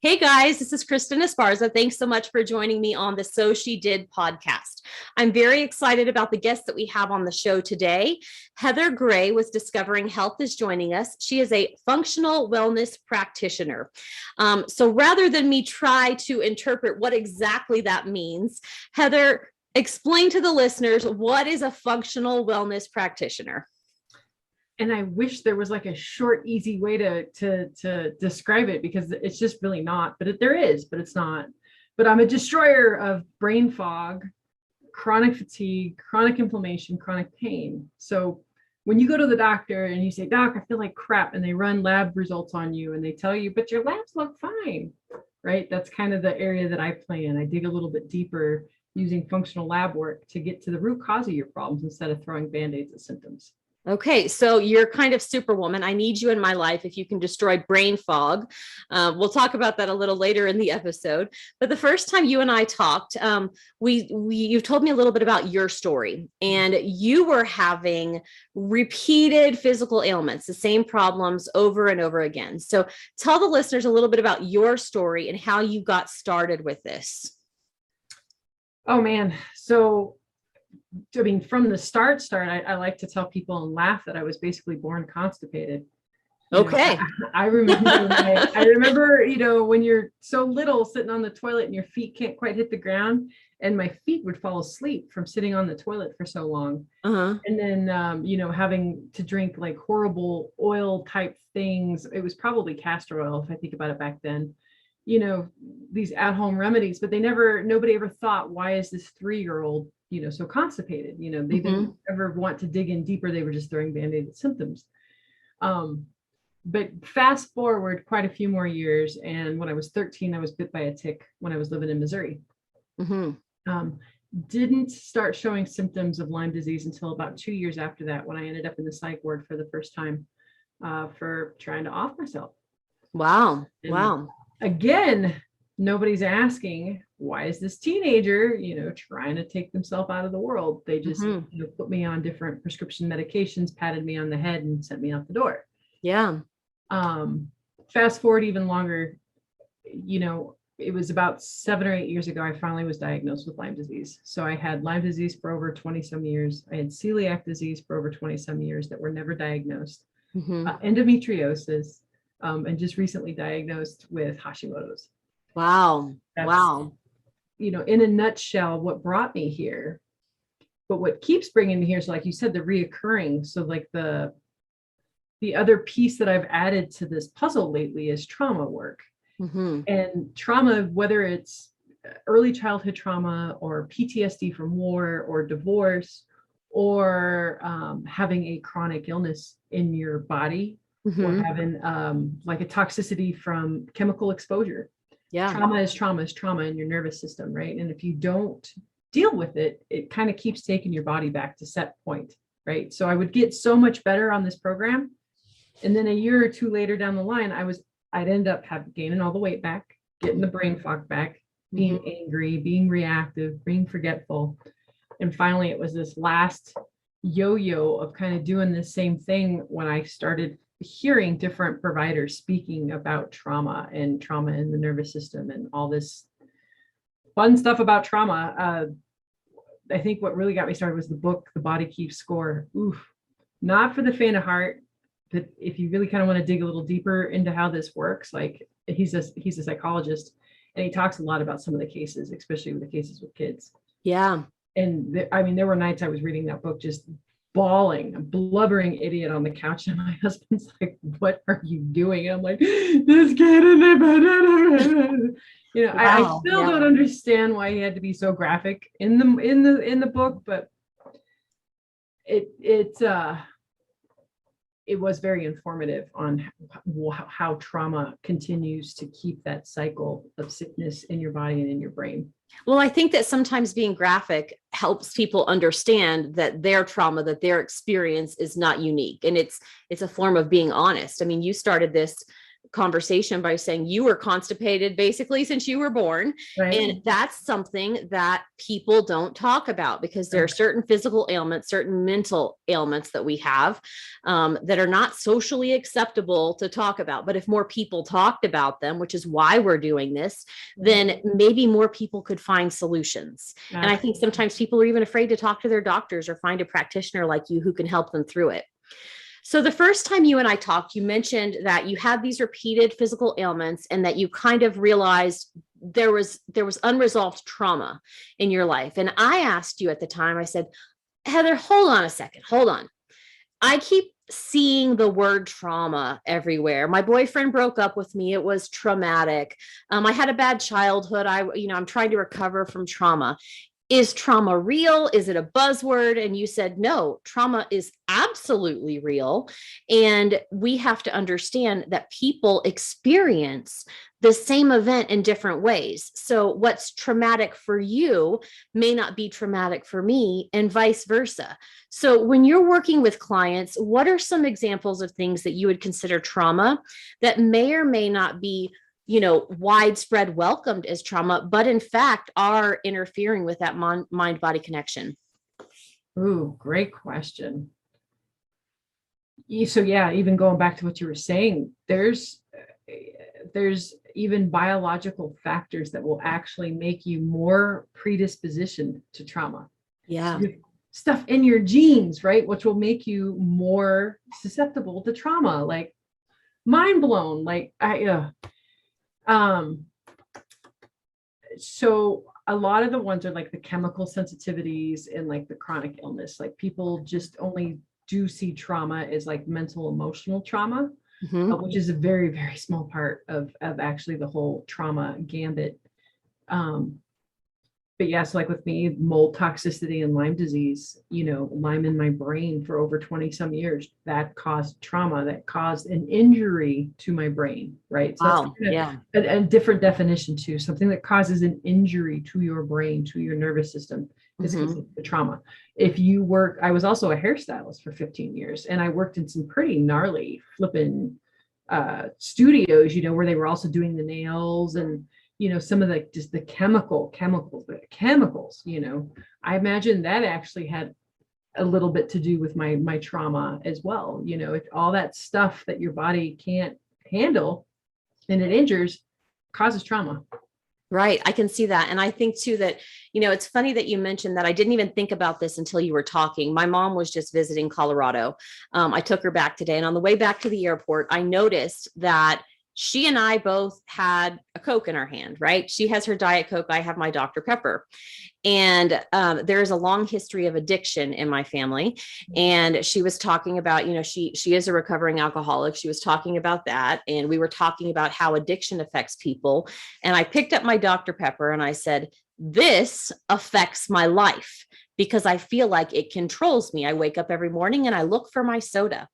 Hey guys, this is Kristin Esparza. Thanks so much for joining me on the So She Did podcast. I'm very excited about the guests that we have on the show today. Heather Gray with Discovering Health is joining us. She is a functional wellness practitioner. So rather than me try to interpret what exactly that means, Heather, explain to the listeners, what is a functional wellness practitioner? And I wish there was like a short, easy way to describe it, because it's just really not, but there is, but it's not. But I'm a destroyer of brain fog, chronic fatigue, chronic inflammation, chronic pain. So when you go to the doctor and you say, "Doc, I feel like crap," and they run lab results on you and they tell you, "But your labs look fine," right? That's kind of the area that I play in. I dig a little bit deeper using functional lab work to get to the root cause of your problems instead of throwing band-aids at symptoms. Okay, so you're kind of superwoman. I need you in my life if you can destroy brain fog. We'll talk about that a little later in the episode. But the first time you and I talked, you've told me a little bit about your story, and you were having repeated physical ailments, the same problems over and over again. So tell the listeners a little bit about your story and how you got started with this. Oh man, so I mean, from the start, I like to tell people and laugh that I was basically born constipated. Okay. I remember, when you're so little sitting on the toilet and your feet can't quite hit the ground, and my feet would fall asleep from sitting on the toilet for so long. Uh-huh. And then, having to drink like horrible oil type things. It was probably castor oil, if I think about it back then, these at-home remedies, but nobody ever thought, why is this 3-year-old so constipated? They didn't ever want to dig in deeper. They were just throwing band-aid at symptoms. But fast forward quite a few more years, and when I was 13, I was bit by a tick when I was living in Missouri. Didn't start showing symptoms of Lyme disease until about 2 years after that, when I ended up in the psych ward for the first time for trying to off myself. Wow. And wow. Again, nobody's asking, why is this teenager, trying to take themselves out of the world? They just put me on different prescription medications, patted me on the head, and sent me out the door. Yeah. Fast forward even longer, it was about 7 or 8 years ago, I finally was diagnosed with Lyme disease. So I had Lyme disease for over 20 some years. I had celiac disease for over 20 some years that were never diagnosed. Endometriosis, and just recently diagnosed with Hashimoto's. Wow. Wow. In a nutshell, what brought me here. But what keeps bringing me here is, like you said, the reoccurring. So like the other piece that I've added to this puzzle lately is trauma work. And trauma, whether it's early childhood trauma or PTSD from war or divorce, or having a chronic illness in your body, or having like a toxicity from chemical exposure. Yeah. Trauma is trauma in your nervous system, right? And if you don't deal with it, it kind of keeps taking your body back to set point, right? So I would get so much better on this program. And then a year or two later down the line, I'd end up gaining all the weight back, getting the brain fog back, being angry, being reactive, being forgetful. And finally, it was this last yo-yo of kind of doing the same thing when I started hearing different providers speaking about trauma in the nervous system and all this fun stuff about trauma. I think what really got me started was the book, The Body Keeps Score. Oof, not for the faint of heart, but if you really kind of want to dig a little deeper into how this works, like he's a psychologist, and he talks a lot about some of the cases, especially with the cases with kids. Yeah. And there were nights I was reading that book just bawling, a blubbering idiot on the couch, and my husband's like, "What are you doing?" And I'm like, "This kid in the bed." I still don't understand why he had to be so graphic in the book, but it was very informative on how trauma continues to keep that cycle of sickness in your body and in your brain. Well, I think that sometimes being graphic helps people understand that their trauma, that their experience is not unique. And it's a form of being honest. I mean, you started this conversation by saying you were constipated basically since you were born. Right. And that's something that people don't talk about, because there are certain physical ailments, certain mental ailments that we have that are not socially acceptable to talk about. But if more people talked about them, which is why we're doing this, then maybe more people could find solutions. And I think sometimes people are even afraid to talk to their doctors or find a practitioner like you who can help them through it. So the first time you and I talked, you mentioned that you had these repeated physical ailments and that you kind of realized there was unresolved trauma in your life. And I asked you at the time, I said, Heather, hold on a second. Hold on. I keep seeing the word trauma everywhere. My boyfriend broke up with me. It was traumatic. I had a bad childhood. I'm trying to recover from trauma. Is trauma real? Is it a buzzword? And you said, no, trauma is absolutely real. And we have to understand that people experience the same event in different ways. So what's traumatic for you may not be traumatic for me, and vice versa. So when you're working with clients, what are some examples of things that you would consider trauma that may or may not be widespread welcomed as trauma, but in fact are interfering with that mind-body connection? Ooh, great question. So yeah, even going back to what you were saying, there's even biological factors that will actually make you more predispositioned to trauma. Yeah. So stuff in your genes, right? Which will make you more susceptible to trauma, like mind blown. So a lot of the ones are like the chemical sensitivities and like the chronic illness. Like people just only do see trauma as like mental, emotional trauma, which is a very, very small part of actually the whole trauma gambit. But yes, like with me, mold toxicity and Lyme disease, Lyme in my brain for over 20 some years, that caused trauma, that caused an injury to my brain, right? So wow. That's a different definition too. Something that causes an injury to your brain, to your nervous system is considered a trauma. I was also a hairstylist for 15 years, and I worked in some pretty gnarly flipping studios, where they were also doing the nails and some of the chemicals, I imagine that actually had a little bit to do with my trauma as well. If all that stuff that your body can't handle and it injures causes trauma. Right. I can see that. And I think too that, it's funny that you mentioned that. I didn't even think about this until you were talking. My mom was just visiting Colorado. I took her back today, and on the way back to the airport, I noticed that she and I both had a Coke in our hand, right? She has her Diet Coke. I have my Dr. Pepper. And there's a long history of addiction in my family. And she was talking about, she is a recovering alcoholic. She was talking about that. And we were talking about how addiction affects people. And I picked up my Dr. Pepper and I said, this affects my life because I feel like it controls me. I wake up every morning and I look for my soda.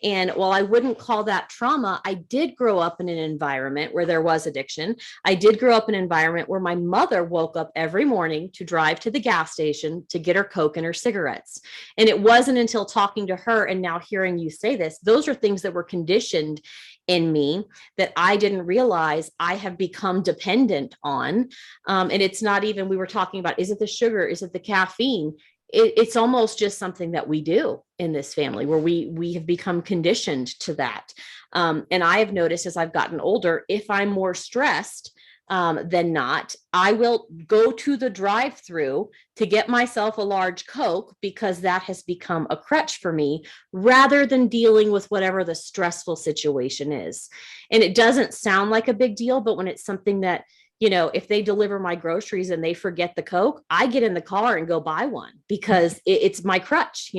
And while I wouldn't call that trauma, I did grow up in an environment where there was addiction. I did grow up in an environment where my mother woke up every morning to drive to the gas station to get her Coke and her cigarettes. And it wasn't until talking to her and now hearing you say this, those are things that were conditioned in me that I didn't realize I have become dependent on. And it's not even, we were talking about, is it the sugar? Is it the caffeine? It's almost just something that we do in this family where we have become conditioned to that. And I have noticed as I've gotten older, if I'm more stressed than not, I will go to the drive-through to get myself a large Coke because that has become a crutch for me rather than dealing with whatever the stressful situation is. And it doesn't sound like a big deal, but when it's something that, if they deliver my groceries and they forget the Coke, I get in the car and go buy one because it's my crutch,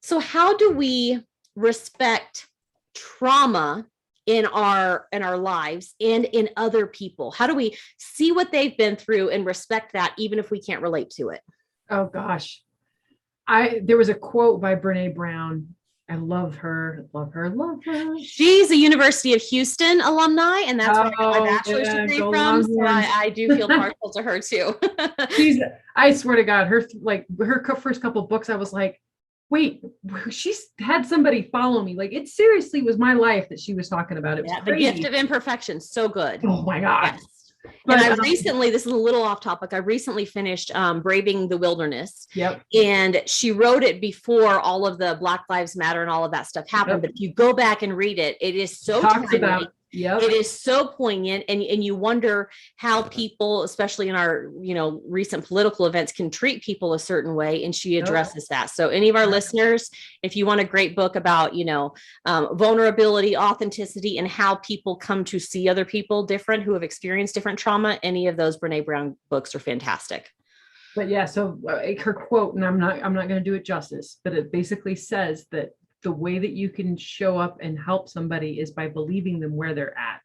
So how do we respect trauma in our lives and in other people? How do we see what they've been through and respect that, even if we can't relate to it? Oh gosh. There was a quote by Brene Brown. I love her. She's a University of Houston alumni, and that's where I got my bachelor's degree from. So I do feel partial to her too. I swear to God, her first couple of books, I was like, wait, she's had somebody follow me. Like, it seriously was my life that she was talking about. It was the crazy. gift of imperfection. So good. Oh my God. Yes. But I recently, this is a little off topic. I recently finished Braving the Wilderness. Yep. And she wrote it before all of the Black Lives Matter and all of that stuff happened. Yep. But if you go back and read it, it is so timely. Yep. It is so poignant. And you wonder how people, especially in our, recent political events, can treat people a certain way. And she addresses that. So any of our listeners, if you want a great book about, vulnerability, authenticity, and how people come to see other people different who have experienced different trauma, any of those Brene Brown books are fantastic. But yeah, so her quote, and I'm not going to do it justice, but it basically says that the way that you can show up and help somebody is by believing them where they're at,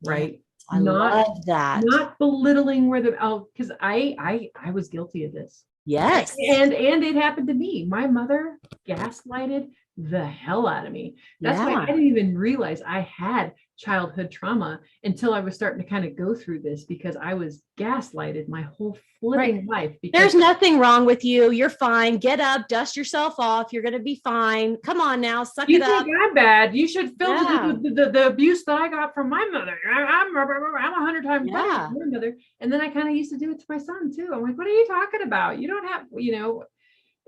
right? I love that. Not belittling where they're, because I was guilty of this. Yes. And it happened to me. My mother gaslighted the hell out of me. That's why I didn't even realize I had childhood trauma until I was starting to kind of go through this, because I was gaslighted my whole flipping life. There's nothing wrong with you. You're fine. Get up, dust yourself off. You're going to be fine. Come on now, suck it up. You think I'm bad? You should feel the abuse that I got from my mother. I'm 100 times better than my mother. And then I kind of used to do it to my son too. I'm like, what are you talking about? You don't have,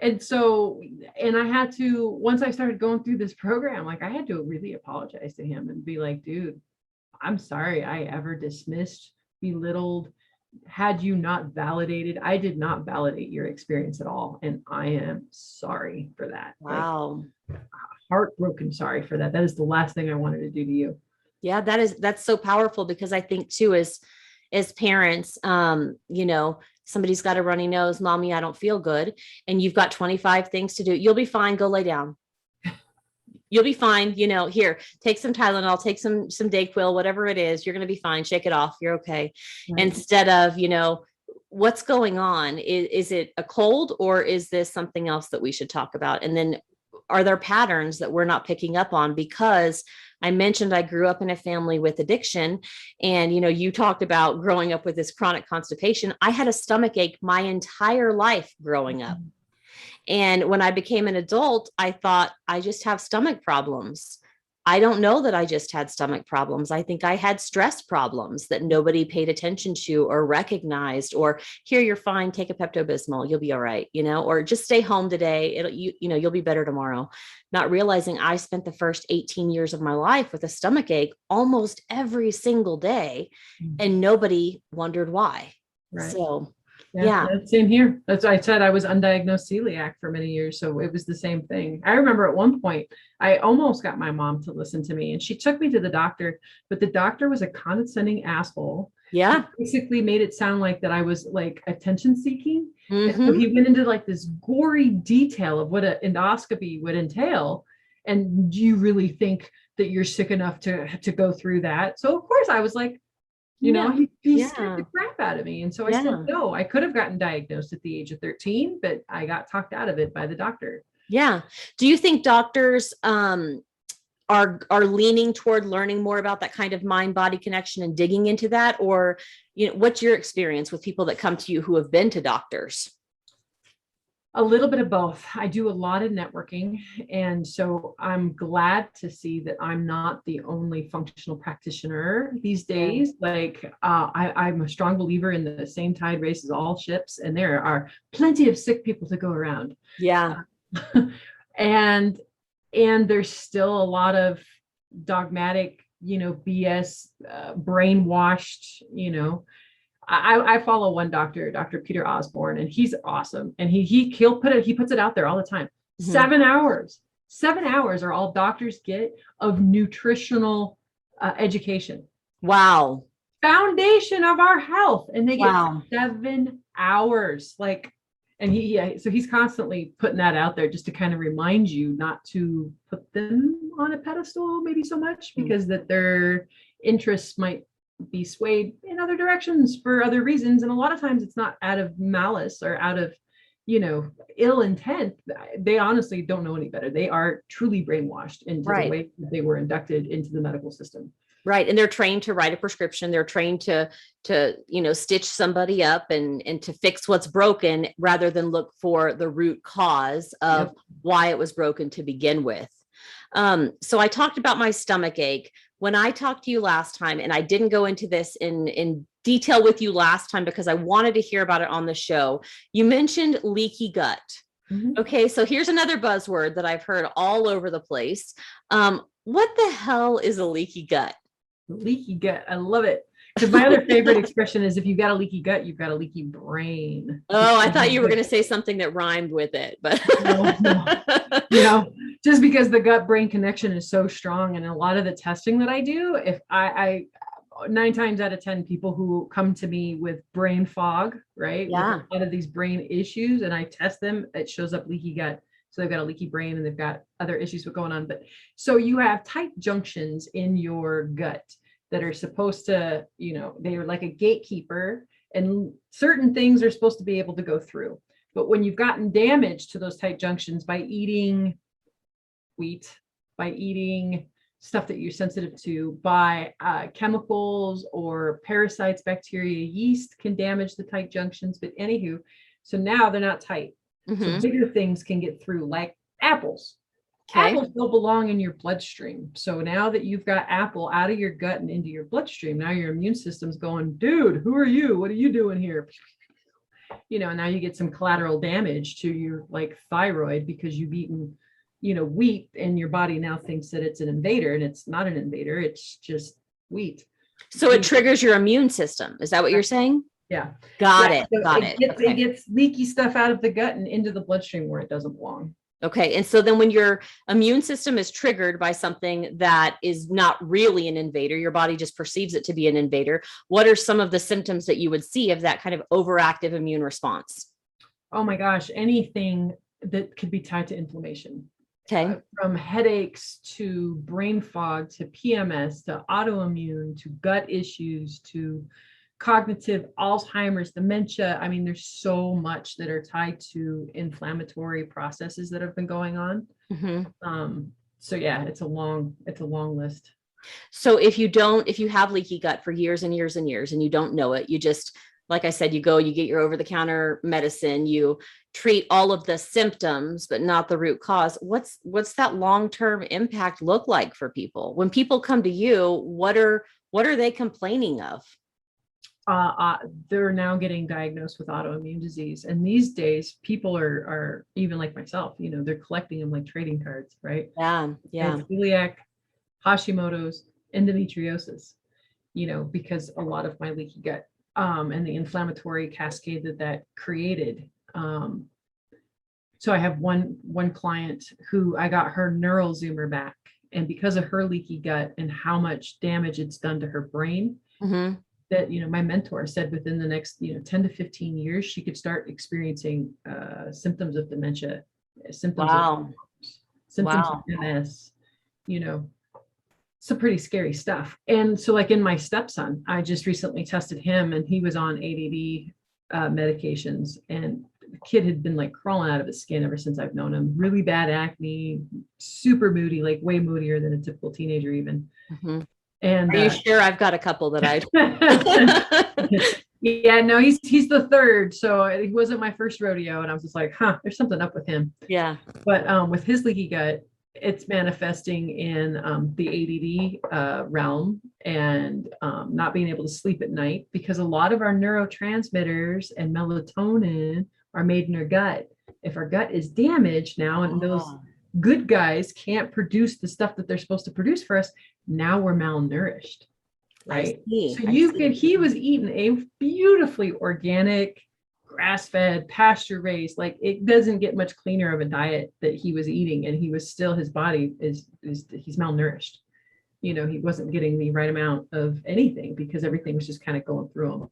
And so, and I had to, once I started going through this program, like I had to really apologize to him and be like, dude, I'm sorry I ever dismissed, belittled, had you not validated. I did not validate your experience at all. And I am sorry for that. Wow. Like, heartbroken sorry for that. That is the last thing I wanted to do to you. Yeah, that's so powerful, because I think too, as parents, somebody's got a runny nose, mommy, I don't feel good. And you've got 25 things to do. You'll be fine. Go lay down. You'll be fine. Here, take some Tylenol, take some Dayquil, whatever it is. You're going to be fine. Shake it off. You're okay. Right. Instead of, what's going on? Is it a cold, or is this something else that we should talk about? And then are there patterns that we're not picking up on? Because I mentioned I grew up in a family with addiction, and, you talked about growing up with this chronic constipation. I had a stomach ache my entire life growing up. And when I became an adult, I thought I just have stomach problems. I don't know that I just had stomach problems. I think I had stress problems that nobody paid attention to or recognized, or here, you're fine. Take a Pepto-Bismol. You'll be all right. Or just stay home today. You'll be better tomorrow. Not realizing I spent the first 18 years of my life with a stomach ache almost every single day, and nobody wondered why. Right. So yeah. Same here. That's why I said I was undiagnosed celiac for many years. So it was the same thing. I remember at one point, I almost got my mom to listen to me, and she took me to the doctor, but the doctor was a condescending asshole. Yeah. He basically made it sound like that I was like attention seeking. And so he went into like this gory detail of what an endoscopy would entail. And do you really think that you're sick enough to go through that? So of course I was like, he scared the crap out of me. And so I said, no, I could have gotten diagnosed at the age of 13, but I got talked out of it by the doctor. Yeah. Do you think doctors are leaning toward learning more about that kind of mind-body connection and digging into that? Or, what's your experience with people that come to you who have been to doctors? A little bit of both. I do a lot of networking. And so I'm glad to see that I'm not the only functional practitioner these days. Like I'm a strong believer in the same tide raises all ships. And there are plenty of sick people to go around. Yeah. And there's still a lot of dogmatic, BS, brainwashed, I follow one doctor, Dr. Peter Osborne, and he's awesome. And he puts it out there all the time. 7 hours are all doctors get of nutritional education. Wow. Foundation of our health. And they get 7 hours. So he's constantly putting that out there just to kind of remind you not to put them on a pedestal maybe so much, because that their interests might be swayed in other directions for other reasons. And a lot of times it's not out of malice or out of, ill intent. They honestly don't know any better. They are truly brainwashed into the way that they were inducted into the medical system. Right. And they're trained to write a prescription. They're trained to, stitch somebody up and to fix what's broken rather than look for the root cause of why it was broken to begin with. So I talked about my stomach ache. When I talked to you last time, and I didn't go into this in detail with you last time because I wanted to hear about it on the show, you mentioned leaky gut. Mm-hmm. Okay. So here's another buzzword that I've heard all over the place. What the hell is a leaky gut? Leaky gut. I love it. Because my other favorite expression is if you've got a leaky gut, you've got a leaky brain. Oh, I thought you were going to say something that rhymed with it, but no. Just because the gut brain connection is so strong. And a lot of the testing that I do, if I 9 times out of 10 people who come to me with brain fog, right? Yeah. With a lot of these brain issues, and I test them, it shows up leaky gut. So they've got a leaky brain and they've got other issues going on. But so you have tight junctions in your gut that are supposed to, they are like a gatekeeper, and certain things are supposed to be able to go through. But when you've gotten damage to those tight junctions by eating wheat, by eating stuff that you're sensitive to, by chemicals or parasites, bacteria, yeast can damage the tight junctions. But anywho, so now they're not tight. Mm-hmm. So bigger things can get through, like apples. Okay. Apples don't belong in your bloodstream. So now that you've got apple out of your gut and into your bloodstream, now your immune system's going, dude, who are you? What are you doing here? Now you get some collateral damage to your thyroid because you've eaten, wheat, and your body now thinks that it's an invader, and it's not an invader. It's just wheat. So it triggers your immune system. Is that what you're saying? Yeah. Got it. It gets leaky stuff out of the gut and into the bloodstream where it doesn't belong. Okay. And so then when your immune system is triggered by something that is not really an invader, your body just perceives it to be an invader, what are some of the symptoms that you would see of that kind of overactive immune response? Oh my gosh, anything that could be tied to inflammation. Okay. From headaches to brain fog to PMS to autoimmune to gut issues to cognitive, Alzheimer's, dementia. I mean, there's so much that are tied to inflammatory processes that have been going on. Mm-hmm. So yeah, it's a long list. So if you have leaky gut for years and years and years and you don't know it, you just, like I said, you get your over-the-counter medicine, you treat all of the symptoms, but not the root cause. What's that long-term impact look like for people? When people come to you, what are they complaining of? They're now getting diagnosed with autoimmune disease. And these days, people are even like myself, they're collecting them like trading cards, right? Yeah. It's celiac, Hashimoto's, endometriosis, because a lot of my leaky gut and the inflammatory cascade that created. So I have one client who I got her neural zoomer back, and because of her leaky gut and how much damage it's done to her brain, mm-hmm. that, my mentor said within the next, 10 to 15 years, she could start experiencing symptoms of dementia, symptoms of MS, some pretty scary stuff. And so in my stepson, I just recently tested him, and he was on ADD medications, and the kid had been crawling out of his skin ever since I've known him. Really bad acne, super moody, way moodier than a typical teenager even. Mm-hmm. And are you sure? I've got a couple that yeah, no, he's the third. So he wasn't my first rodeo. And I was just like, there's something up with him. Yeah. But with his leaky gut, it's manifesting in the ADD realm, and not being able to sleep at night, because a lot of our neurotransmitters and melatonin are made in our gut. If our gut is damaged now, and those good guys can't produce the stuff that they're supposed to produce for us, now we're malnourished, right? So he was eating a beautifully organic, grass-fed, pasture-raised, it doesn't get much cleaner of a diet that he was eating, and he was still, his body he's malnourished. He wasn't getting the right amount of anything because everything was just kind of going through him.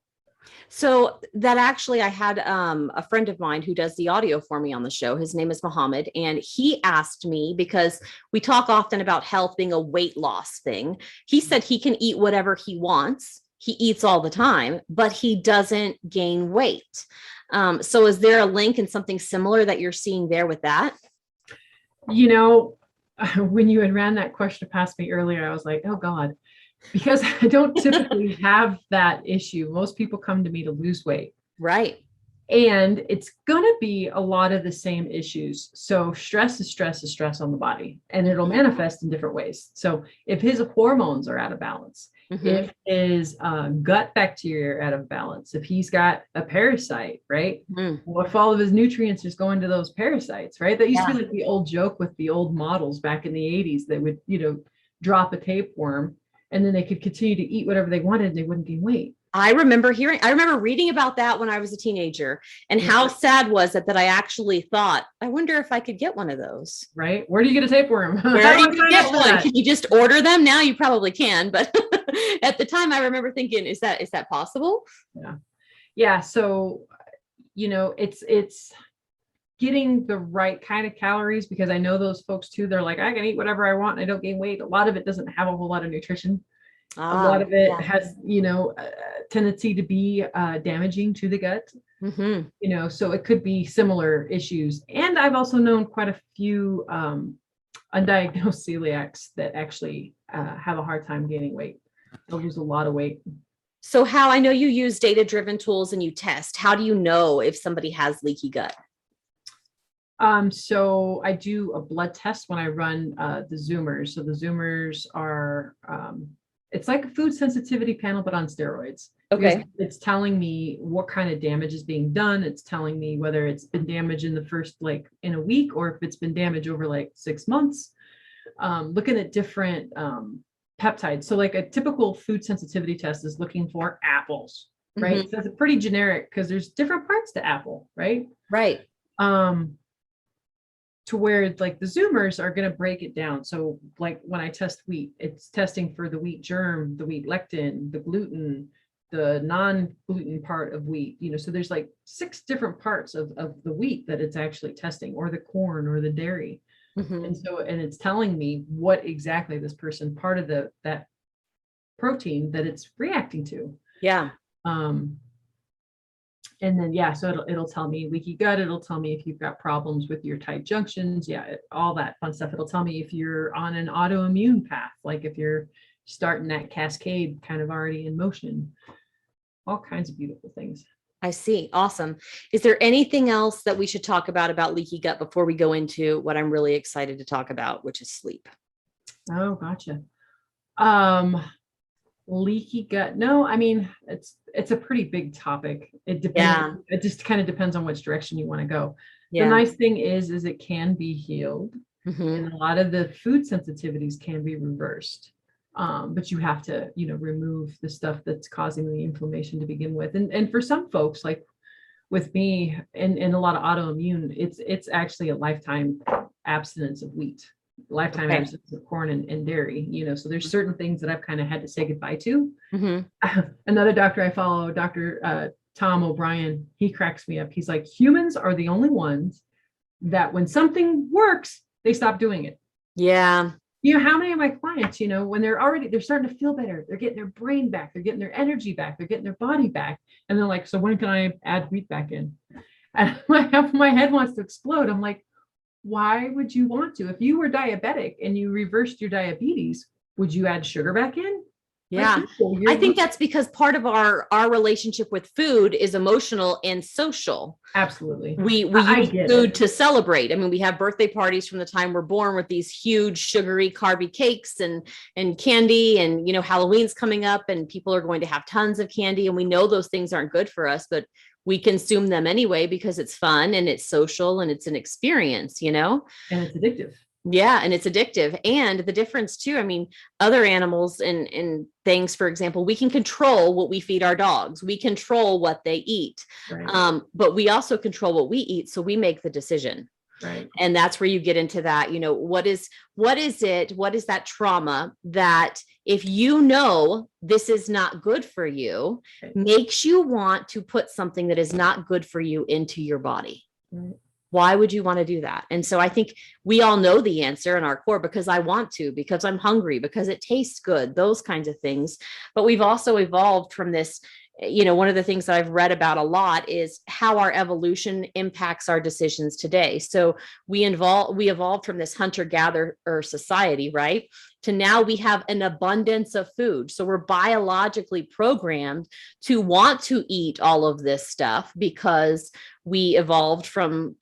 So that actually, I had a friend of mine who does the audio for me on the show. His name is Mohammed. And he asked me, because we talk often about health being a weight loss thing. He said he can eat whatever he wants. He eats all the time, but he doesn't gain weight. So is there a link and something similar that you're seeing there with that? When you had ran that question past me earlier, I was like, oh God. because I don't typically have that issue. Most people come to me to lose weight. Right. And it's going to be a lot of the same issues. So stress is stress on the body, and it'll manifest in different ways. So if his hormones are out of balance, if his gut bacteria are out of balance, if he's got a parasite, right? What if all of his nutrients just go into those parasites, right? That used to be like the old joke with the old models back in the 80s. They would, drop a tapeworm and then they could continue to eat whatever they wanted and they wouldn't gain weight. I remember reading about that when I was a teenager, and how sad was it that I actually thought, I wonder if I could get one of those. Right. Where do you get a tapeworm? Where do you get one? Can you just order them? Now you probably can, but at the time I remember thinking, is that possible? Yeah. Yeah. So, it's getting the right kind of calories, because I know those folks too, they're like, I can eat whatever I want and I don't gain weight. A lot of it doesn't have a whole lot of nutrition. A lot of it has, a tendency to be damaging to the gut, so it could be similar issues. And I've also known quite a few undiagnosed celiacs that actually have a hard time gaining weight. They'll lose a lot of weight. So I know you use data-driven tools and you test. How do you know if somebody has leaky gut? So I do a blood test when I run the Zoomers. So the Zoomers are it's like a food sensitivity panel, but on steroids. Okay. It's telling me what kind of damage is being done. It's telling me whether it's been damaged in the first, in a week, or if it's been damaged over 6 months. Looking at different peptides. So a typical food sensitivity test is looking for apples, right? So it's pretty generic because there's different parts to apple, right? Right. To where the Zoomers are going to break it down. So when I test wheat, it's testing for the wheat germ, the wheat lectin, the gluten, the non-gluten part of wheat, so there's 6 different parts of the wheat that it's actually testing, or the corn or the dairy. And it's telling me what exactly this person, part of that protein that it's reacting to. Yeah. And then, so it'll tell me leaky gut. It'll tell me if you've got problems with your tight junctions. All that fun stuff. It'll tell me if you're on an autoimmune path, if you're starting that cascade kind of already in motion. All kinds of beautiful things. I see. Awesome. Is there anything else that we should talk about leaky gut before we go into what I'm really excited to talk about, which is sleep? Oh, gotcha. Leaky gut. No, I mean, it's a pretty big topic. It depends. Yeah. It just kind of depends on which direction you want to go. Yeah. The nice thing is it can be healed. And a lot of the food sensitivities can be reversed. But you have to, remove the stuff that's causing the inflammation to begin with. And for some folks, like with me and a lot of autoimmune, it's actually a lifetime abstinence of wheat. Lifetime absence of corn and dairy, so there's certain things that I've kind of had to say goodbye to. Another doctor I follow, Dr. Tom O'Brien, he cracks me up. He's like, humans are the only ones that when something works, they stop doing it. Yeah. How many of my clients, when they're starting to feel better, they're getting their brain back, they're getting their energy back, they're getting their body back. And they're like, so when can I add wheat back in? And my head wants to explode. I'm like, why would you want to? If you were diabetic and you reversed your diabetes, would you add sugar back in? Yeah. I think that's because part of our relationship with food is emotional and social. Absolutely. We use food to celebrate. I mean, we have birthday parties from the time we're born with these huge sugary carby cakes and candy, and Halloween's coming up and people are going to have tons of candy, and we know those things aren't good for us, but we consume them anyway because it's fun and it's social and it's an experience, and it's addictive. Yeah. And it's addictive. And the difference too, I mean, other animals and things, for example, we can control what we feed our dogs. We control what they eat. Right. But we also control what we eat. So we make the decision. Right. And that's where you get into that, what is that trauma that if this is not good for you, right, makes you want to put something that is not good for you into your body. Right. Why would you want to do that? And so I think we all know the answer in our core, because I want to, because I'm hungry, because it tastes good, those kinds of things. But we've also evolved from this one of the things that I've read about a lot is how our evolution impacts our decisions today. So we evolved from this hunter-gatherer society, right? To now we have an abundance of food. So we're biologically programmed to want to eat all of this stuff because we evolved from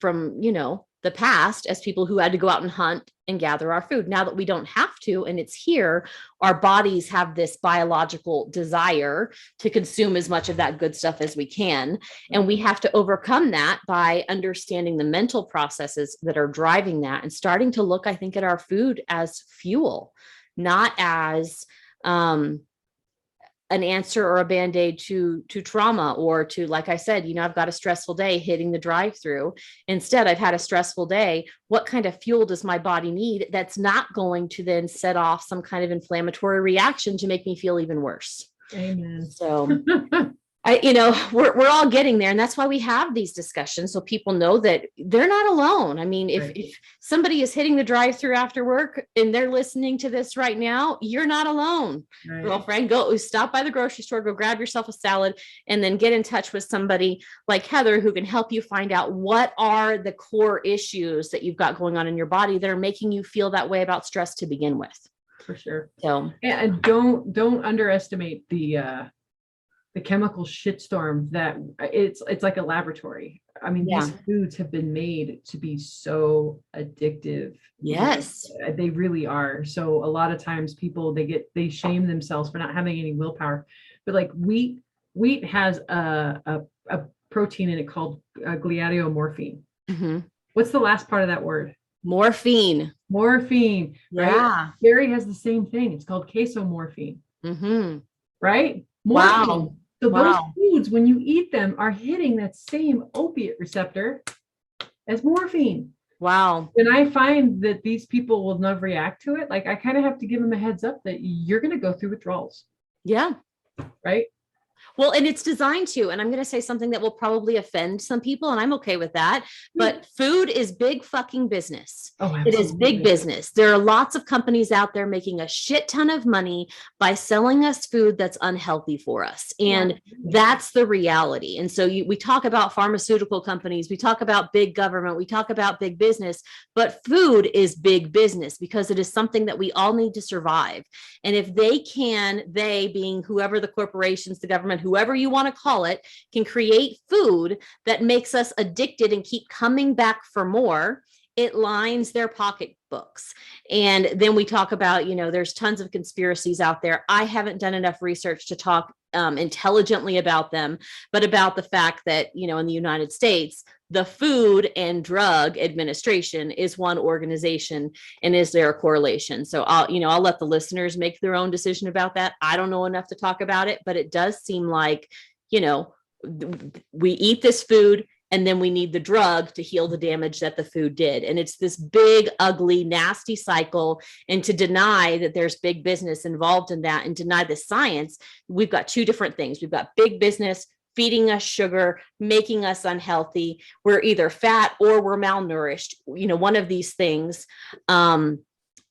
the past as people who had to go out and hunt and gather our food. Now that we don't have to, and it's here, our bodies have this biological desire to consume as much of that good stuff as we can. And we have to overcome that by understanding the mental processes that are driving that and starting to look, I think, at our food as fuel, not as, an answer or a band-aid to trauma or to, like I said, I've got a stressful day hitting the drive-through. Instead, I've had a stressful day. What kind of fuel does my body need that's not going to then set off some kind of inflammatory reaction to make me feel even worse? Amen. So we're all getting there. And that's why we have these discussions. So people know that they're not alone. I mean, if somebody is hitting the drive-through after work and they're listening to this right now, you're not alone. Right. Girlfriend, go stop by the grocery store, go grab yourself a salad, and then get in touch with somebody like Heather who can help you find out what are the core issues that you've got going on in your body that are making you feel that way about stress to begin with. For sure. So, and don't underestimate the chemical shitstorm that it's like a laboratory. I mean, these foods have been made to be so addictive. Yes, they really are. So a lot of times people, they shame themselves for not having any willpower, but like wheat has a protein in it called gliadomorphine. Mm-hmm. What's the last part of that word? Morphine. Right? Yeah. Dairy has the same thing. It's called casomorphine. Mm-hmm. Right? Morphine. Wow. So those foods, when you eat them, are hitting that same opiate receptor as morphine. Wow. And I find that these people will never react to it. Like, I kind of have to give them a heads up that you're going to go through withdrawals. Yeah. Right. Well, and it's designed to, and I'm going to say something that will probably offend some people, and I'm okay with that, but food is big fucking business. Oh, absolutely. It is big business. There are lots of companies out there making a shit ton of money by selling us food that's unhealthy for us. And that's the reality. And so we talk about pharmaceutical companies, we talk about big government, we talk about big business, but food is big business because it is something that we all need to survive. And if they being whoever the corporations, the government, whoever you want to call it, can create food that makes us addicted and keep coming back for more, it lines their pocketbooks. And then we talk about, there's tons of conspiracies out there. I haven't done enough research to talk intelligently about them, but about the fact that, in the United States, the Food and Drug Administration is one organization, and is there a correlation? So I'll let the listeners make their own decision about that. I don't know enough to talk about it, but it does seem like, we eat this food and then we need the drug to heal the damage that the food did. And it's this big, ugly, nasty cycle. And to deny that there's big business involved in that and deny the science, we've got two different things. We've got big business feeding us sugar, making us unhealthy. We're either fat or we're malnourished, one of these things. And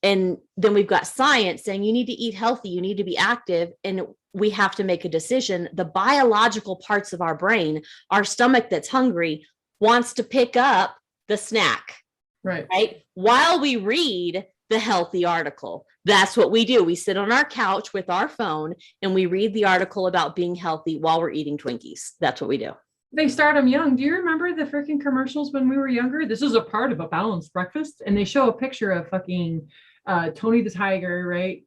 then we've got science saying you need to eat healthy, you need to be active, and we have to make a decision. The biological parts of our brain, our stomach that's hungry, wants to pick up the snack, right? While we read the healthy article. That's what we do. We sit on our couch with our phone and we read the article about being healthy while we're eating Twinkies. That's what we do. They start them young. Do you remember the freaking commercials when we were younger? This is a part of a balanced breakfast. And they show a picture of fucking Tony the Tiger, right?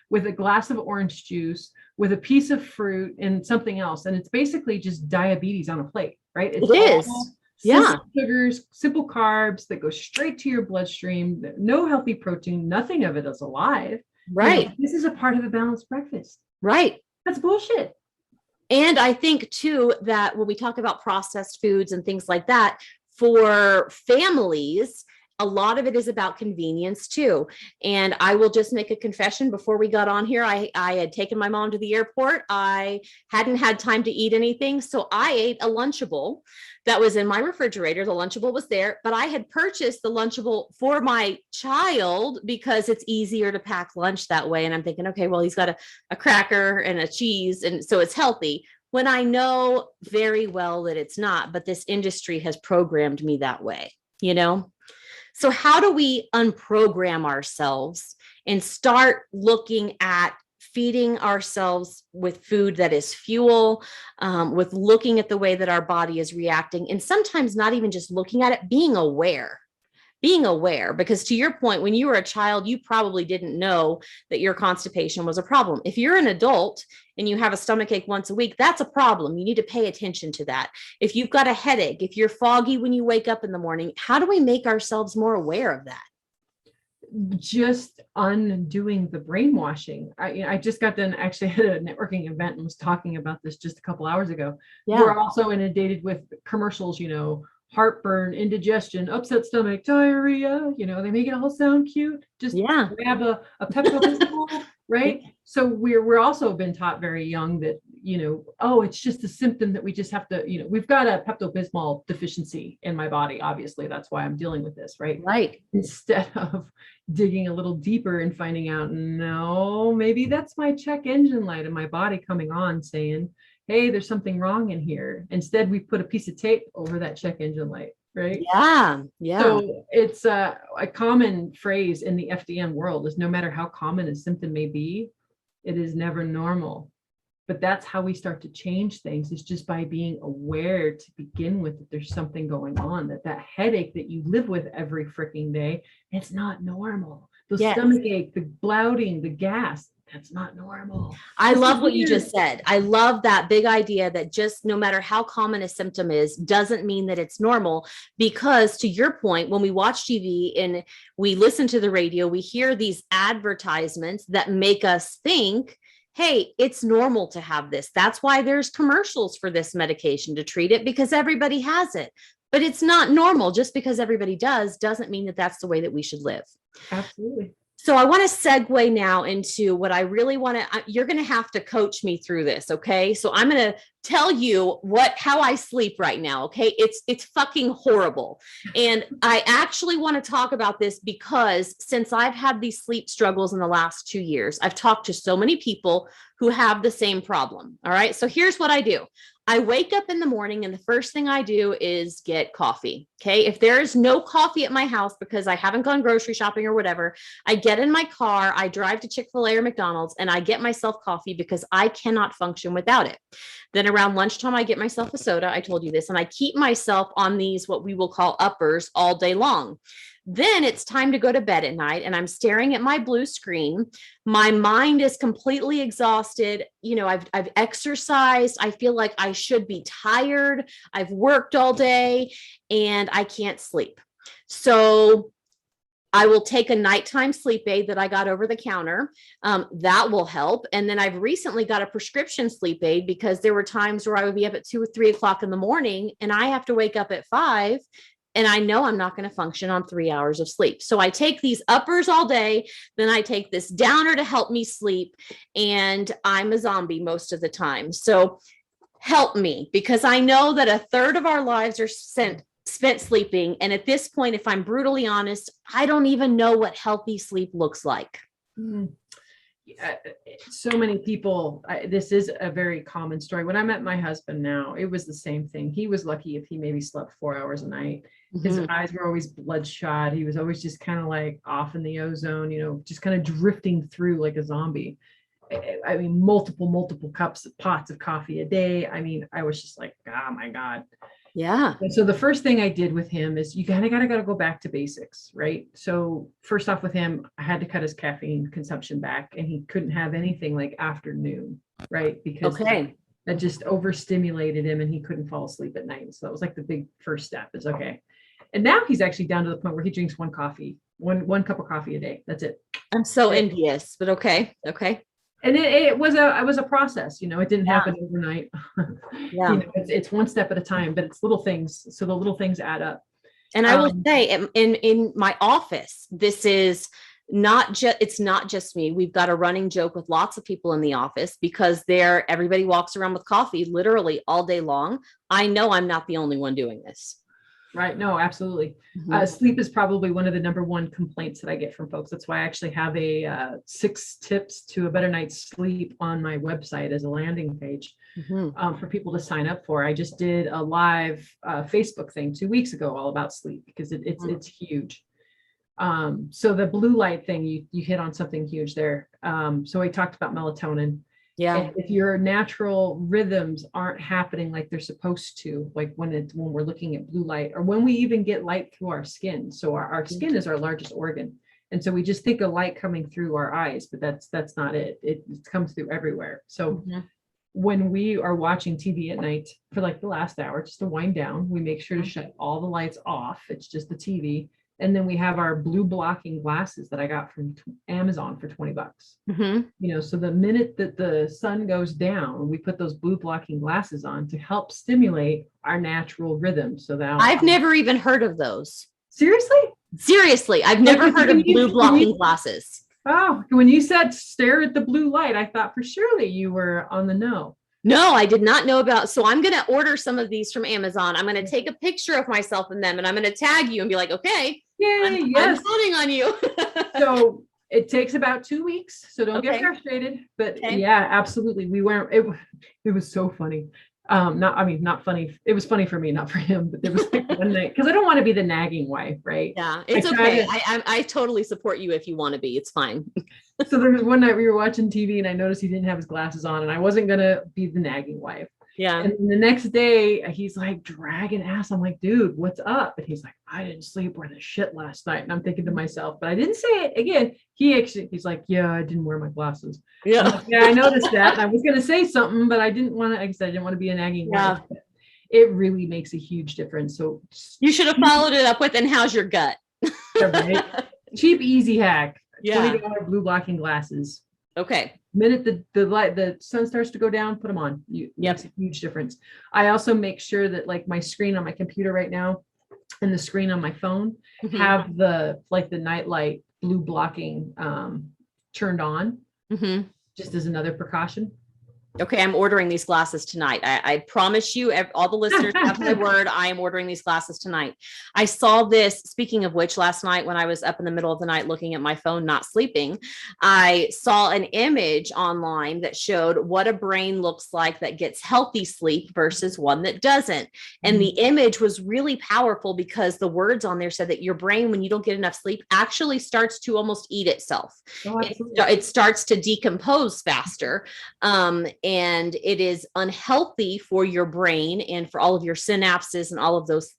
With a glass of orange juice, with a piece of fruit and something else. And it's basically just diabetes on a plate, right? It is. Simple sugars, simple carbs that go straight to your bloodstream, no healthy protein, nothing of it is alive. Right. This is a part of a balanced breakfast. Right. That's bullshit. And I think too, that when we talk about processed foods and things like that, for families, a lot of it is about convenience too. And I will just make a confession. Before we got on here, I had taken my mom to the airport. I hadn't had time to eat anything. So I ate a Lunchable that was in my refrigerator. The Lunchable was there, but I had purchased the Lunchable for my child because it's easier to pack lunch that way. And I'm thinking, okay, well, he's got a cracker and a cheese, and so it's healthy. when I know very well that it's not, but this industry has programmed me that way, you know? So how do we unprogram ourselves and start looking at feeding ourselves with food that is fuel, with looking at the way that our body is reacting, and sometimes not even just looking at it, being aware, because to your point, when you were a child, you probably didn't know that your constipation was a problem. If you're an adult and you have a stomach ache once a week, that's a problem. You need to pay attention to that. If you've got a headache, if you're foggy when you wake up in the morning, how do we make ourselves more aware of that? Just undoing the brainwashing. I just got done actually at a networking event and was talking about this just a couple hours ago. Yeah. We're also inundated with commercials, heartburn, indigestion, upset stomach, diarrhea, they make it all sound cute. Just grab a Pepto-Bismol, right? So we're also been taught very young that, it's just a symptom that we just have to, we've got a Pepto-Bismol deficiency in my body. Obviously, that's why I'm dealing with this, right? Right. Instead of digging a little deeper and finding out, no, maybe that's my check engine light in my body coming on saying, hey, there's something wrong in here. Instead, we put a piece of tape over that check engine light, right? Yeah. So it's a common phrase in the FDN world is no matter how common a symptom may be, it is never normal. But that's how we start to change things, is just by being aware to begin with that there's something going on, that headache that you live with every freaking day, it's not normal. The stomach ache, the bloating, the gas, that's not normal. I love what you just said. I love that big idea that just no matter how common a symptom is, doesn't mean that it's normal. Because to your point, when we watch TV and we listen to the radio, we hear these advertisements that make us think, hey, it's normal to have this. That's why there's commercials for this medication to treat it, because everybody has it. But it's not normal. Just because everybody doesn't mean that that's the way that we should live. Absolutely. So I want to segue now into what I really want to, you're going to have to coach me through this. Okay. So I'm going to tell you how I sleep right now. Okay. It's fucking horrible. And I actually want to talk about this because since I've had these sleep struggles in the last 2 years, I've talked to so many people who have the same problem. All right. So here's what I do. I wake up in the morning and the first thing I do is get coffee. Okay. If there is no coffee at my house because I haven't gone grocery shopping or whatever, I get in my car, I drive to Chick-fil-A or McDonald's and I get myself coffee because I cannot function without it. Then around lunchtime, I get myself a soda. I told you this, and I keep myself on these, what we will call uppers, all day long. Then it's time to go to bed at night and I'm staring at my blue screen. My mind is completely exhausted. I've exercised. I feel like I should be tired. I've worked all day and I can't sleep. So I will take a nighttime sleep aid that I got over the counter. That will help. And then I've recently got a prescription sleep aid because there were times where I would be up at 2 or 3 o'clock in the morning and I have to wake up at 5. And I know I'm not going to function on 3 hours of sleep. So I take these uppers all day. Then I take this downer to help me sleep. And I'm a zombie most of the time. So help me, because I know that a third of our lives are spent sleeping. And at this point, if I'm brutally honest, I don't even know what healthy sleep looks like. So many people, this is a very common story. When I met my husband now, it was the same thing. He was lucky if he maybe slept 4 hours a night. His eyes were always bloodshot. He was always just kind of like off in the ozone, just kind of drifting through like a zombie. I mean, multiple pots of coffee a day. I mean, I was just like, oh my God. Yeah. And so the first thing I did with him is you gotta go back to basics, right? So first off with him, I had to cut his caffeine consumption back and he couldn't have anything like afternoon, right? Because that just overstimulated him and he couldn't fall asleep at night. So that was like the big first step is okay. And now he's actually down to the point where he drinks one cup of coffee a day. That's it. I'm so envious, but okay. And it was a process, it didn't happen overnight. It's one step at a time, but it's little things. So the little things add up. And I will say in my office, this is it's not just me. We've got a running joke with lots of people in the office because everybody walks around with coffee literally all day long. I know I'm not the only one doing this. Right. No, absolutely. Sleep is probably one of the number one complaints that I get from folks. That's why I actually have a 6 tips to a better night's sleep on my website as a landing page for people to sign up for. I just did a live Facebook thing 2 weeks ago all about sleep because it's huge. So the blue light thing, you hit on something huge there. So we talked about melatonin. Yeah. And if your natural rhythms aren't happening like they're supposed to, like when we're looking at blue light, or when we even get light through our skin. So our skin is our largest organ. And so we just think of light coming through our eyes, but that's not it. It comes through everywhere. So when we are watching TV at night for like the last hour, just to wind down, we make sure to shut all the lights off. It's just the TV. And then we have our blue blocking glasses that I got from Amazon for $20. So the minute that the sun goes down, we put those blue blocking glasses on to help stimulate our natural rhythm. So that I've never even heard of those. Seriously, I've never heard of blue blocking glasses. Oh, when you said stare at the blue light, I thought for surely you were on the know. No, I did not know about. So I'm going to order some of these from Amazon. I'm going to take a picture of myself in them and I'm going to tag you and be like, okay, I'm counting on you. So it takes about 2 weeks. So don't get frustrated, but yeah, absolutely. We weren't, it was so funny. Not funny. It was funny for me, not for him, but there was like one night, because I don't want to be the nagging wife, right? Yeah, it's okay. I totally support you if you want to be. It's fine. So there was one night we were watching TV and I noticed he didn't have his glasses on and I wasn't going to be the nagging wife. Yeah. And the next day he's like dragging ass. I'm like, dude, what's up? And he's like, I didn't sleep worth a shit last night. And I'm thinking to myself, but I didn't say it again. He's like, yeah, I didn't wear my glasses. Yeah. Like, yeah, I noticed that. And I was going to say something, but I didn't want to, like I said, I didn't want to be a nagging wife. It really makes a huge difference. So you should have followed it up with, and how's your gut? Right? Cheap, easy hack. Yeah. $20 blue blocking glasses. Okay. Minute the sun starts to go down, put them on. Makes a huge difference. I also make sure that like my screen on my computer right now and the screen on my phone have the night light blue blocking turned on, just as another precaution. Okay, I'm ordering these glasses tonight. I promise you, all the listeners have my word. I am ordering these glasses tonight. I saw this, speaking of which, last night when I was up in the middle of the night looking at my phone, not sleeping, I saw an image online that showed what a brain looks like that gets healthy sleep versus one that doesn't. And the image was really powerful because the words on there said that your brain, when you don't get enough sleep, actually starts to almost eat itself. Oh, it starts to decompose faster. And it is unhealthy for your brain and for all of your synapses and all of those,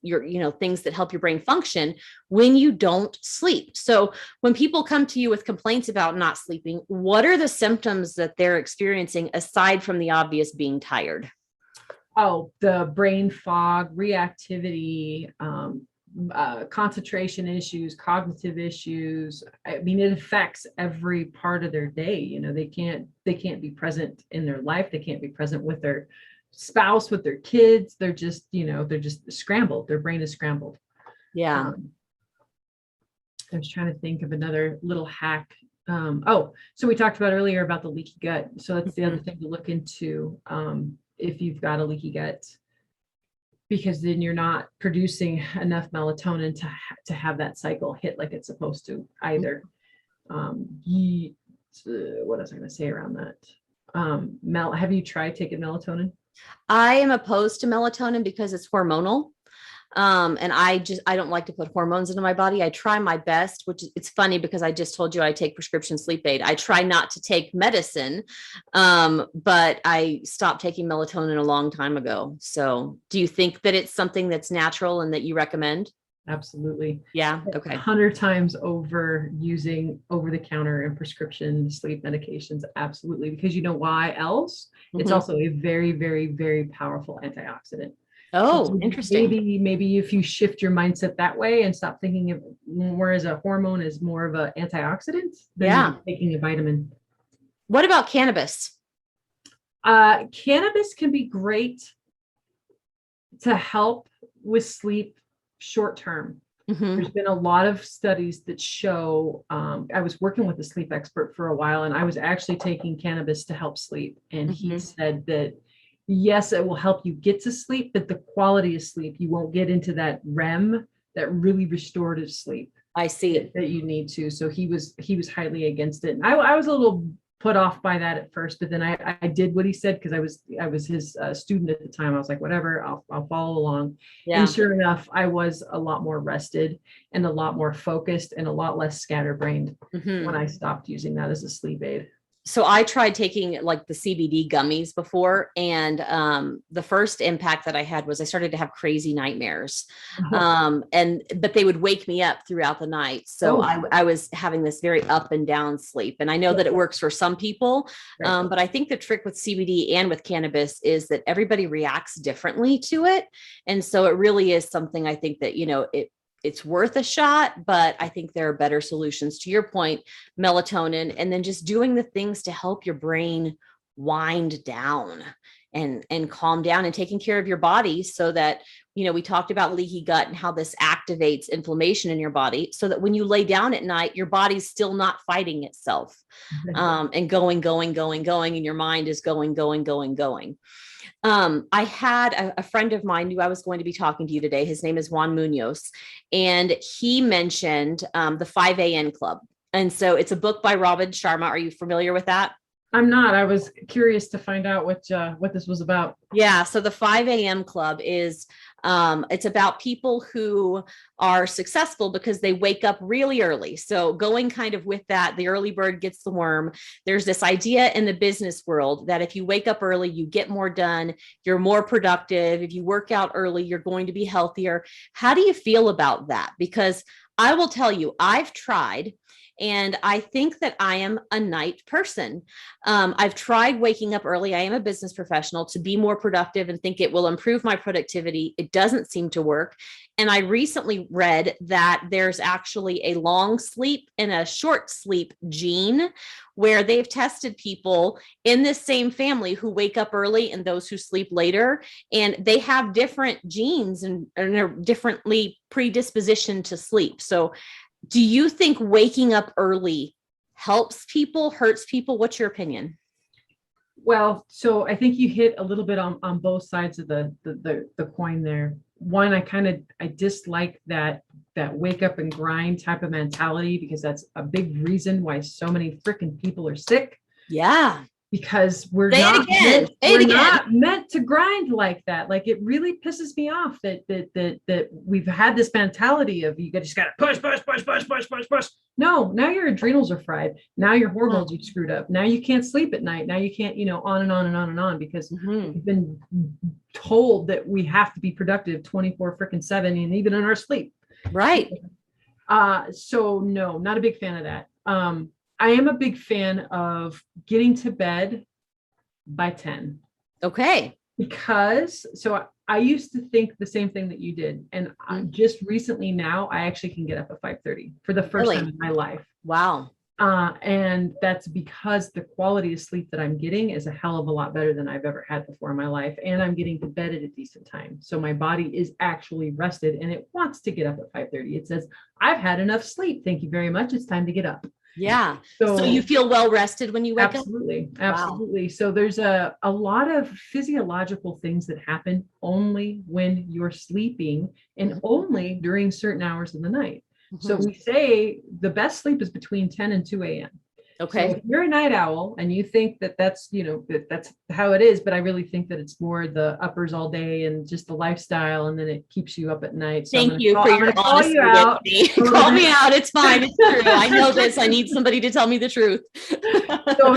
things that help your brain function when you don't sleep. So when people come to you with complaints about not sleeping, what are the symptoms that they're experiencing aside from the obvious being tired? Oh, the brain fog, reactivity, concentration issues, cognitive issues. I mean, it affects every part of their day. They can't be present in their life. They can't be present with their spouse, with their kids. They're just scrambled. Their brain is scrambled. Yeah. I was trying to think of another little hack. So we talked about earlier about the leaky gut. So that's the other thing to look into if you've got a leaky gut, because then you're not producing enough melatonin to have that cycle hit like it's supposed to either. What was I going to say around that? Have you tried taking melatonin? I am opposed to melatonin because it's hormonal. And I don't like to put hormones into my body. I try my best, it's funny because I just told you I take prescription sleep aid. I try not to take medicine. But I stopped taking melatonin a long time ago. So do you think that it's something that's natural and that you recommend? Absolutely. Yeah. Okay. 100 times over using over-the-counter and prescription sleep medications. Absolutely. Because you know why else? It's also a very, very, very powerful antioxidant. Oh, so interesting. Maybe if you shift your mindset that way and stop thinking of more as a hormone as more of an antioxidant, then you're taking a vitamin. What about cannabis? Cannabis can be great to help with sleep short term. There's been a lot of studies that show, I was working with a sleep expert for a while and I was actually taking cannabis to help sleep. And he said that yes, it will help you get to sleep, but the quality of sleep, you won't get into that REM, that really restorative sleep. I see. That you need to. So he was highly against it. And I was a little put off by that at first, but then I did what he said, because I was his student at the time. I was like, whatever, I'll follow along. Yeah. And sure enough, I was a lot more rested and a lot more focused and a lot less scatterbrained when I stopped using that as a sleep aid. So I tried taking like the CBD gummies before, and the first impact that I had was I started to have crazy nightmares, but they would wake me up throughout the night. So I was having this very up and down sleep, and I know that it works for some people, but I think the trick with CBD and with cannabis is that everybody reacts differently to it, and so it really is something I think that it's worth a shot, but I think there are better solutions. To your point, melatonin, and then just doing the things to help your brain wind down and calm down, and taking care of your body so that, we talked about leaky gut and how this activates inflammation in your body, so that when you lay down at night, your body's still not fighting itself, and going, and your mind is going. I had a friend of mine knew I was going to be talking to you today. His name is Juan Munoz, and he mentioned the 5 a.m. Club. And so it's a book by Robin Sharma. Are you familiar with that? I'm not. I was curious to find out what this was about. Yeah. So the 5 a.m. Club is, it's about people who are successful because they wake up really early. So going kind of with that, the early bird gets the worm. There's this idea in the business world that if you wake up early, you get more done, you're more productive. If you work out early, you're going to be healthier. How do you feel about that? Because I will tell you, I've tried, and I think that I am a night person. I've tried waking up early. I am a business professional to be more productive and think it will improve my productivity. It doesn't seem to work. And I recently read that there's actually a long sleep and a short sleep gene, where they've tested people in this same family who wake up early and those who sleep later, and they have different genes and are differently predispositioned to sleep. So do you think waking up early helps people, hurts people? What's your opinion? Well, so I think you hit a little bit on both sides of the coin there. One, I dislike that wake up and grind type of mentality, because that's a big reason why so many freaking people are sick. Yeah. Because we're not meant to grind like that. Like, it really pisses me off that we've had this mentality of you just got to push. No, now your adrenals are fried. Now your hormones are screwed up. Now you can't sleep at night. Now you can't, on and on and on and on, because we've been told that we have to be productive 24/7, and even in our sleep. Right. So no, not a big fan of that. I am a big fan of getting to bed by 10. Okay. Because I used to think the same thing that you did. And just recently now, I actually can get up at 5:30 for the first time in my life. Wow. And that's because the quality of sleep that I'm getting is a hell of a lot better than I've ever had before in my life. And I'm getting to bed at a decent time. So my body is actually rested, and it wants to get up at 5:30. It says, I've had enough sleep. Thank you very much. It's time to get up. Yeah. So you feel well rested when you wake up? Absolutely. Wow. So there's a lot of physiological things that happen only when you're sleeping, and only during certain hours of the night. So we say the best sleep is between 10 and 2 a.m. Okay. So if you're a night owl and you think that's how it is, but I really think that it's more the uppers all day and just the lifestyle, and then it keeps you up at night. So Thank you for your honesty with me. Call me out. It's fine. It's true. I know this. I need somebody to tell me the truth. So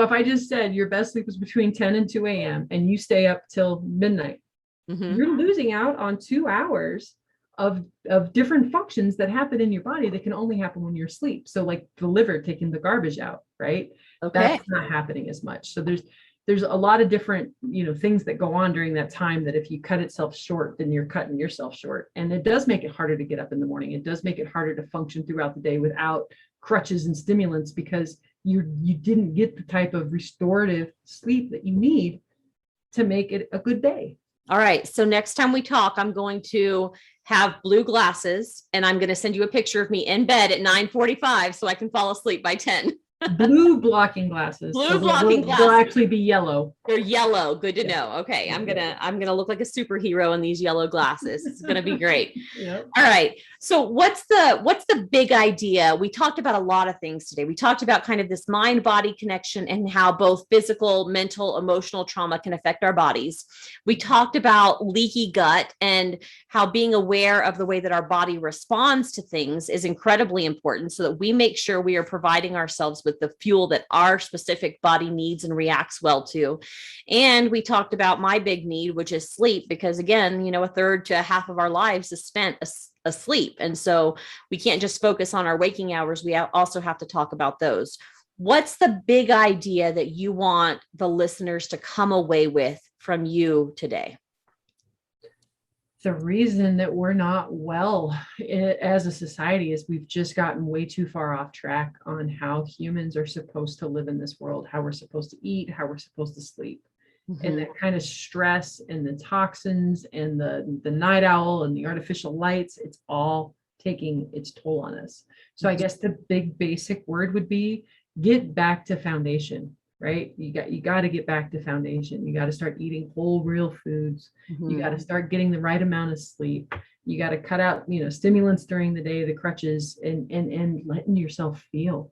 if I just said your best sleep is between 10 and 2 a.m. and you stay up till midnight, you're losing out on 2 hours of different functions that happen in your body that can only happen when you're asleep. So like the liver taking the garbage out, right? Okay. That's not happening as much. So there's a lot of different, things that go on during that time, that if you cut itself short, then you're cutting yourself short. And it does make it harder to get up in the morning. It does make it harder to function throughout the day without crutches and stimulants, because you didn't get the type of restorative sleep that you need to make it a good day. All right. So next time we talk, I'm going to have blue glasses, and I'm going to send you a picture of me in bed at 9:45 so I can fall asleep by 10. Blue blocking glasses. Blue So blocking they'll glasses. actually be yellow. They're yellow. Good to Yeah. know. Okay. I'm gonna look like a superhero in these yellow glasses. It's gonna be great. Yep. All right. So what's the big idea? We talked about a lot of things today. We talked about kind of this mind-body connection and how both physical, mental, emotional trauma can affect our bodies. We talked about leaky gut and how being aware of the way that our body responds to things is incredibly important so that we make sure we are providing ourselves with the fuel that our specific body needs and reacts well to. And we talked about my big need, which is sleep, because again, a third to a half of our lives is spent asleep. And so we can't just focus on our waking hours. We also have to talk about those. What's the big idea that you want the listeners to come away with from you today? The reason that we're not well as a society is we've just gotten way too far off track on how humans are supposed to live in this world, how we're supposed to eat, how we're supposed to sleep. Mm-hmm. And that kind of stress and the toxins and the night owl and the artificial lights, it's all taking its toll on us. So I guess the big basic word would be get back to foundation, right? You got to get back to foundation. You got to start eating whole, real foods. Mm-hmm. You got to start getting the right amount of sleep. You got to cut out, stimulants during the day, the crutches, and letting yourself feel.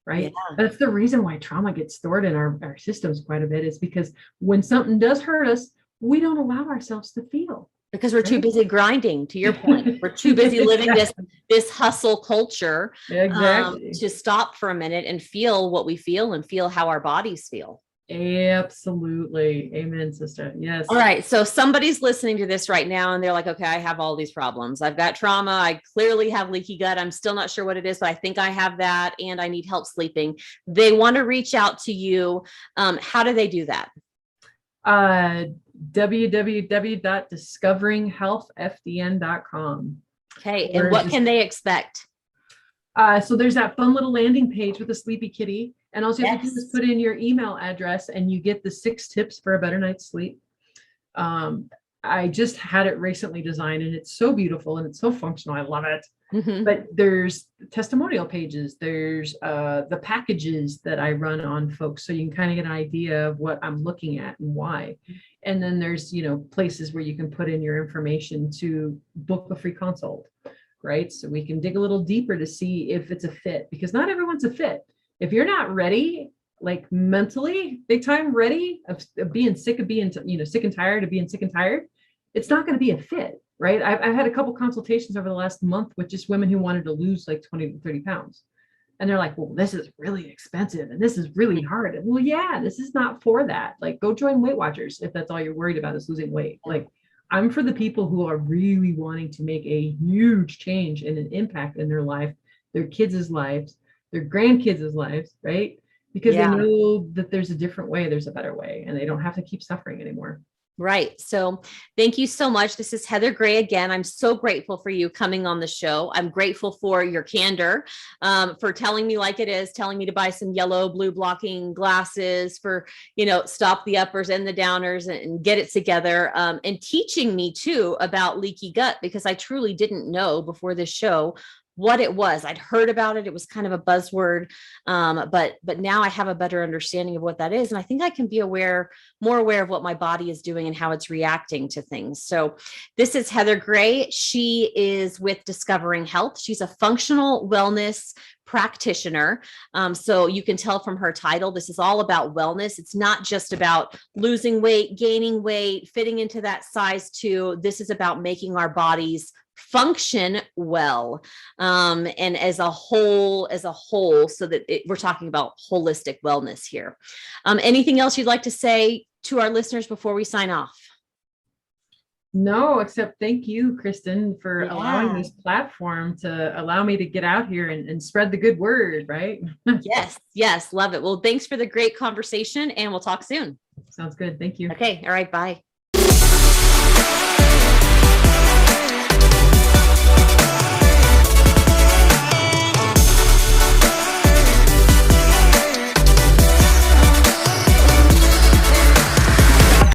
Right. Yeah. That's the reason why trauma gets stored in our systems quite a bit, is because when something does hurt us, we don't allow ourselves to feel. Because we're too busy grinding, to your point. We're too busy living this hustle culture to stop for a minute and feel what we feel and feel how our bodies feel. Absolutely. Amen, sister. Yes. All right. So somebody's listening to this right now and they're like, okay, I have all these problems. I've got trauma. I clearly have leaky gut. I'm still not sure what it is, but I think I have that and I need help sleeping. They want to reach out to you. How do they do that? www.discoveringhealthfdn.com. Okay. And what can they expect? So there's that fun little landing page with a sleepy kitty. And all you have to do is put in your email address and you get the 6 tips for a better night's sleep. I just had it recently designed and it's so beautiful and it's so functional. I love it. Mm-hmm. But there's testimonial pages. There's the packages that I run on folks. So you can kind of get an idea of what I'm looking at and why. And then there's, places where you can put in your information to book a free consult, right? So we can dig a little deeper to see if it's a fit, because not everyone's a fit. If you're not ready, like mentally, big time ready of being sick of being, sick and tired of being sick and tired, it's not going to be a fit, right? I've had a couple consultations over the last month with just women who wanted to lose like 20 to 30 pounds. And they're like, well, this is really expensive and this is really hard. And, well, yeah, this is not for that. Like, go join Weight Watchers if that's all you're worried about is losing weight. Like, I'm for the people who are really wanting to make a huge change and an impact in their life, their kids' lives, their grandkids' lives, right? Because they know that there's a different way, there's a better way, and they don't have to keep suffering anymore. Right. So thank you so much. This is Heather Gray again. I'm so grateful for you coming on the show. I'm grateful for your candor, for telling me like it is, telling me to buy some yellow, blue blocking glasses for, stop the uppers and the downers and get it together, and teaching me too about leaky gut, because I truly didn't know before this show what it was. I'd heard about it. It was kind of a buzzword. But now I have a better understanding of what that is. And I think I can be more aware of what my body is doing and how it's reacting to things. So this is Heather Gray. She is with Discovering Health. She's a functional wellness practitioner. So you can tell from her title, this is all about wellness. It's not just about losing weight, gaining weight, fitting into that size 2. This is about making our bodies function well, and as a whole, so that we're talking about holistic wellness here. Anything else you'd like to say to our listeners before we sign off? No, except thank you, Kristin, for allowing this platform to allow me to get out here and spread the good word, right? Yes. Love it. Well, thanks for the great conversation and we'll talk soon. Sounds good. Thank you. Okay. All right. Bye.